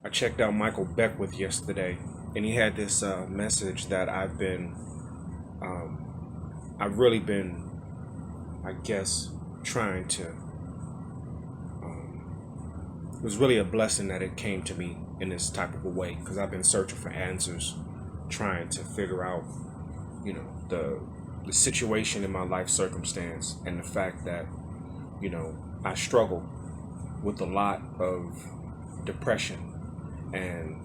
I checked out Michael Beckwith yesterday, and he had this message that I've really been, I guess, trying to. It was really a blessing that it came to me in this type of a way because I've been searching for answers, trying to figure out, the situation in my life circumstance and the fact that, I struggle with a lot of depression and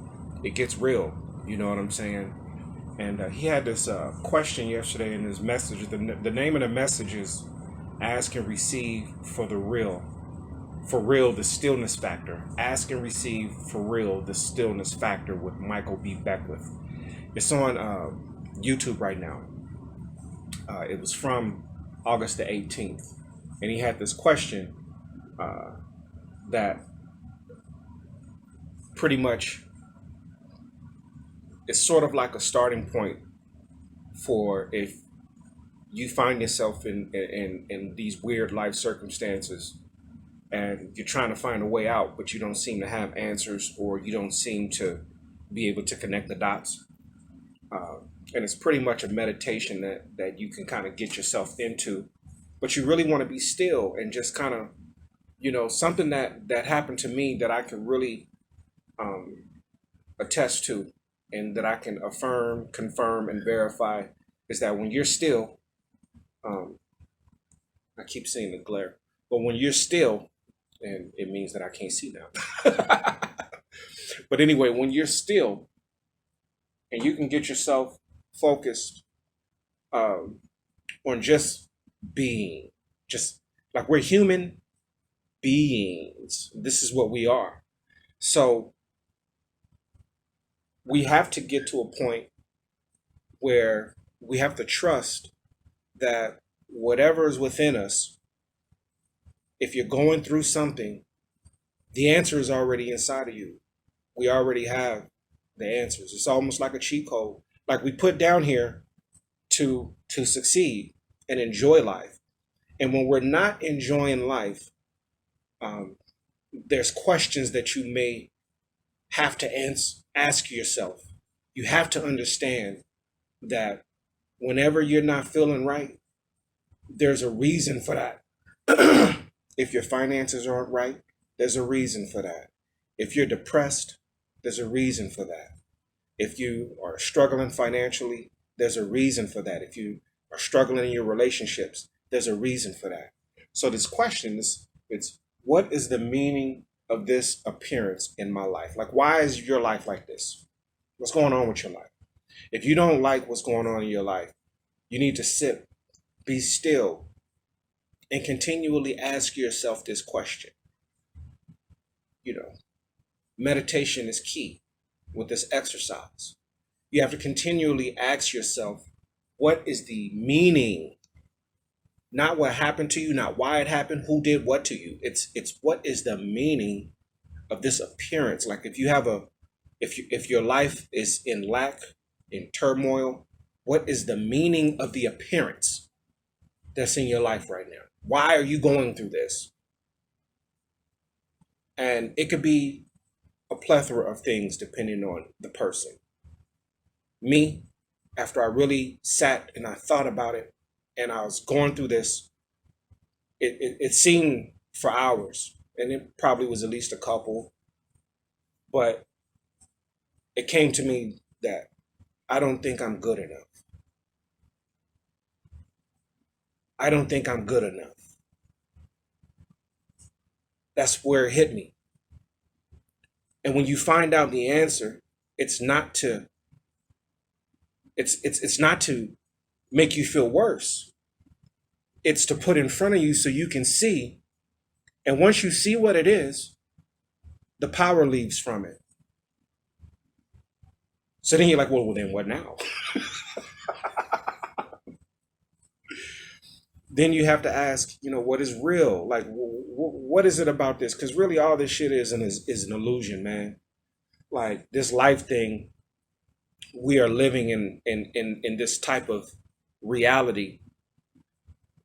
it gets real. You know what I'm saying? And he had this question yesterday in his message. The name of the message is "Ask and Receive for real, the stillness factor." Ask and receive for real, the stillness factor with Michael B. Beckwith. It's on YouTube right now. It was from August the 18th, and he had this question uh, that pretty much is sort of like a starting point for if you find yourself in these weird life circumstances and you're trying to find a way out, but you don't seem to have answers or you don't seem to be able to connect the dots. Uh, and it's pretty much a meditation that you can kind of get yourself into, but you really want to be still and just kind of, something that happened to me that I can really um, attest to and that I can affirm, confirm, and verify is that when you're still, um, I keep seeing the glare, but when you're still, and it means that I can't see now. But anyway, when you're still and you can get yourself focused um, on just being, just like we're human beings. This is what we are. So we have to get to a point where we have to trust that whatever is within us, if you're going through something, the answer is already inside of you. We already have the answers. It's almost like a cheat code. Like we put down here to succeed and enjoy life. And when we're not enjoying life, um, there's questions that you may have to ask yourself. You have to understand that whenever you're not feeling right, there's a reason for that. If your finances aren't right, there's a reason for that. If you're depressed, there's a reason for that. If you are struggling financially, there's a reason for that. If you are struggling in your relationships, there's a reason for that. So this question is, it's what is the meaning of this appearance in my life? Like, why is your life like this? What's going on with your life? If you don't like what's going on in your life, you need to sit, be still, and continually ask yourself this question. You know, meditation is key with this exercise. You have to continually ask yourself, what is the meaning? Not what happened to you, not why it happened, who did what to you. It's what is the meaning of this appearance? Like if your life is in lack, in turmoil, what is the meaning of the appearance that's in your life right now? Why are you going through this? And it could be a plethora of things depending on the person. Me, after I really sat and I thought about it and I was going through this, it seemed for hours and it probably was at least a couple, but it came to me that I don't think I'm good enough. I don't think I'm good enough. That's where it hit me. And when you find out the answer, it's not to it's not to make you feel worse. It's to put in front of you so you can see. And once you see what it is, the power leaves from it. So then you're like, well then what now? Then you have to ask, what is real? Like, what is it about this? Because really, all this shit is an illusion, man. Like this life thing, we are living in this type of reality,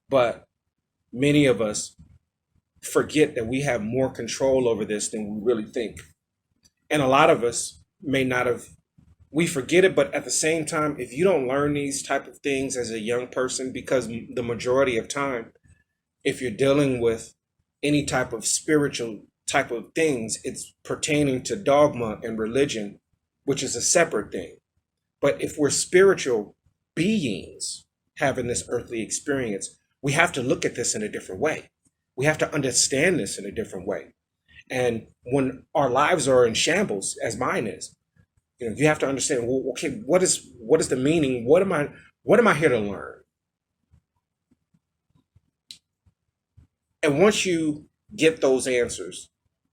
but many of us forget that we have more control over this than we really think. And a lot of us may not have, we forget it, but at the same time, if you don't learn these type of things as a young person, because the majority of time, if you're dealing with any type of spiritual type of things, it's pertaining to dogma and religion, which is a separate thing. But if we're spiritual beings having this earthly experience, we have to look at this in a different way. We have to understand this in a different way. And when our lives are in shambles, as mine is, you have to understand, well, okay, what is the meaning? What am I here to learn? And once you get those answers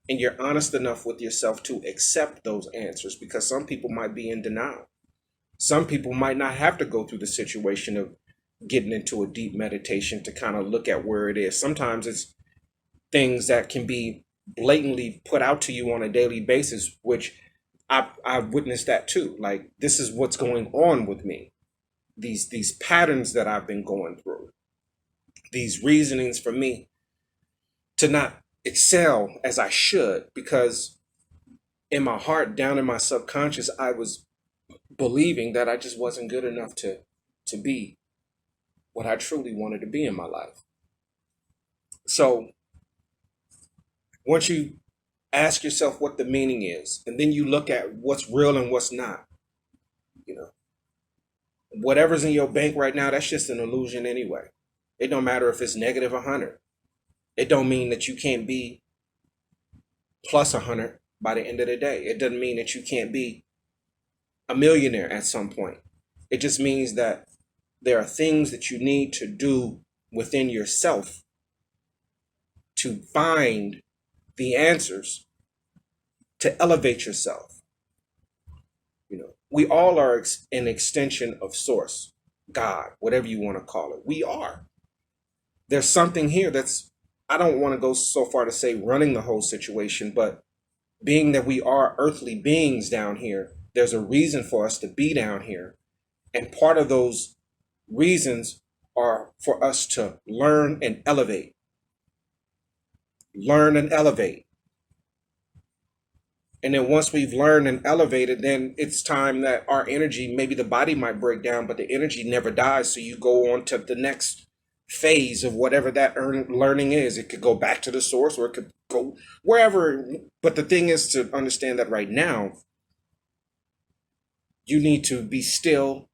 and you're honest enough with yourself to accept those answers, because some people might be in denial. Some people might not have to go through the situation of getting into a deep meditation to kind of look at where it is. Sometimes it's things that can be blatantly put out to you on a daily basis, which I've witnessed that too. Like, this is what's going on with me. These patterns that I've been going through, these reasonings for me to not excel as I should, because in my heart, down in my subconscious, I was believing that I just wasn't good enough to be what I truly wanted to be in my life. So once you ask yourself what the meaning is, and then you look at what's real and what's not, you know, whatever's in your bank right now, that's just an illusion anyway. It don't matter if it's negative 100. It don't mean that you can't be plus 100 by the end of the day. It doesn't mean that you can't be a millionaire at some point. It just means that there are things that you need to do within yourself to find the answers to elevate yourself. We all are an extension of source, God, whatever you want to call it. We are. There's something here that's, I don't want to go so far to say running the whole situation, but being that we are earthly beings down here, there's a reason for us to be down here. And part of those reasons are for us to learn and elevate. Learn and elevate. And then once we've learned and elevated, then it's time that our energy, maybe the body might break down, but the energy never dies. So you go on to the next phase of whatever that learning is. It could go back to the source, or it could go wherever. But the thing is to understand that right now, you need to be still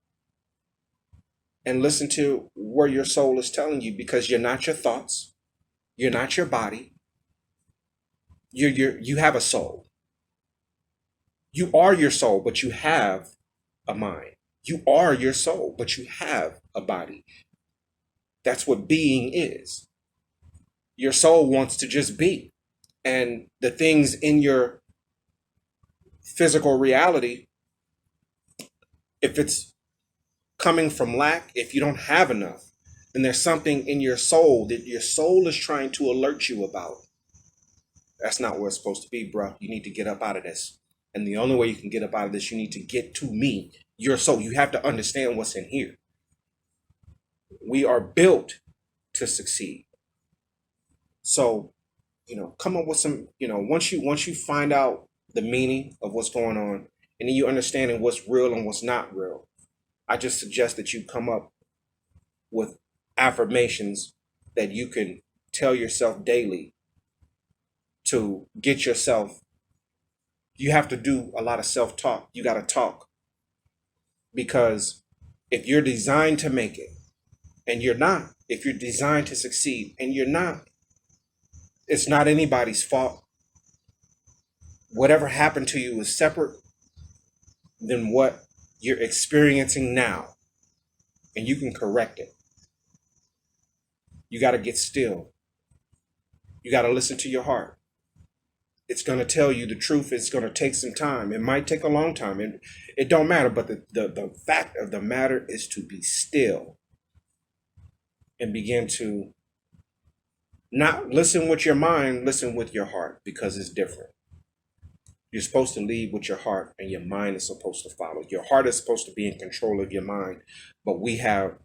and listen to where your soul is telling you, because you're not your thoughts. You're not your body. You have a soul. You are your soul, but you have a mind. You are your soul, but you have a body. That's what being is. Your soul wants to just be. And the things in your physical reality, if it's coming from lack, if you don't have enough, then there's something in your soul that your soul is trying to alert you about. That's not where it's supposed to be, bro. You need to get up out of this. And the only way you can get up out of this, you need to get to me, your soul. You have to understand what's in here. We are built to succeed. So, come up with some, once you find out the meaning of what's going on, and then you understanding what's real and what's not real, I just suggest that you come up with affirmations that you can tell yourself daily to get yourself. You have to do a lot of self-talk. You got to talk, because if you're designed to make it and you're not, if you're designed to succeed and you're not, it's not anybody's fault. Whatever happened to you is separate than what you're experiencing now, and you can correct it. You got to get still. You got to listen to your heart. It's going to tell you the truth. It's going to take some time. It might take a long time. It don't matter. But the fact of the matter is to be still and begin to not listen with your mind, listen with your heart, because it's different. You're supposed to lead with your heart, and your mind is supposed to follow. Your heart is supposed to be in control of your mind. But we have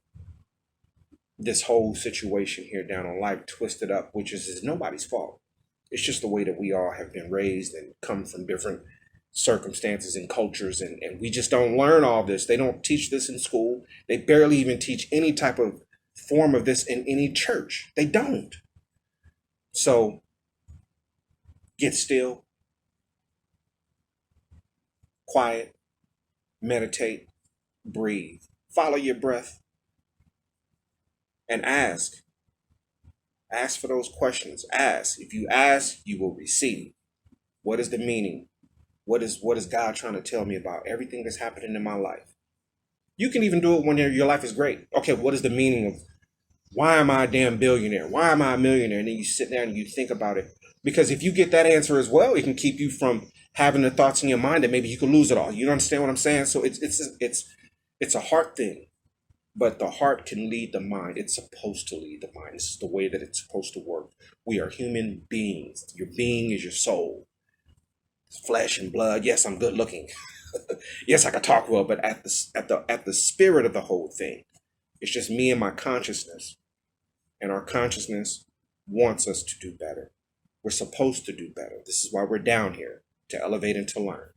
this whole situation here down on life twisted up, which is nobody's fault. It's just the way that we all have been raised and come from different circumstances and cultures, and we just don't learn all this. They don't teach this in school. They barely even teach any type of form of this in any church. They don't. So get still, quiet, meditate, breathe, follow your breath, and ask. Ask for those questions. Ask. If you ask, you will receive. What is the meaning? What is God trying to tell me about everything that's happening in my life? You can even do it when your life is great. Okay, what is the meaning of why am I a damn billionaire? Why am I a millionaire? And then you sit down and you think about it. Because if you get that answer as well, it can keep you from having the thoughts in your mind that maybe you could lose it all. You understand what I'm saying? So it's a heart thing. But the heart can lead the mind. It's supposed to lead the mind. This is the way that it's supposed to work. We are human beings. Your being is your soul. It's flesh and blood. Yes, I'm good looking. Yes, I can talk well, but at the spirit of the whole thing, it's just me and my consciousness. And our consciousness wants us to do better. We're supposed to do better. This is why we're down here, to elevate and to learn.